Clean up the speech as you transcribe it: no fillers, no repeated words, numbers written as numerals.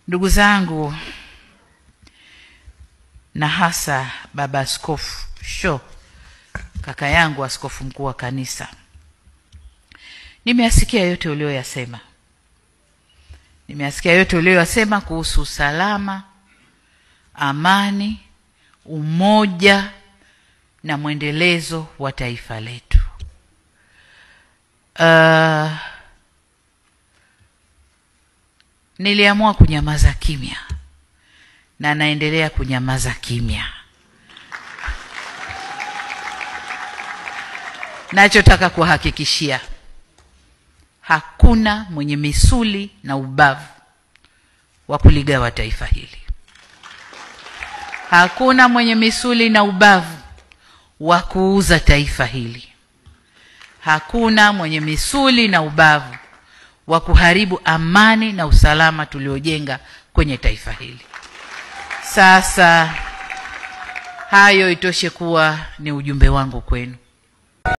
Ndugu zangu, na hasa baba askofu Sho, kaka yangu askofu mkuu wa kanisa, nimeyasikia yote uliyoyasema. Nimeyasikia yote uliyoyasema kuhusu usalama, amani, umoja na mwendelezo wa taifa letu. Niliamua kunyamaza kimya na naendelea kunyamaza kimya. Nachotaka kuhakikishia, hakuna mwenye misuli na ubavu wa kuligawa taifa hili. Hakuna mwenye misuli na ubavu wa kuuza taifa hili. Hakuna mwenye misuli na ubavu wa kuharibu amani na usalama tuliojenga kwenye taifa hili. Sasa hayo itoshe kuwa ni ujumbe wangu kwenu.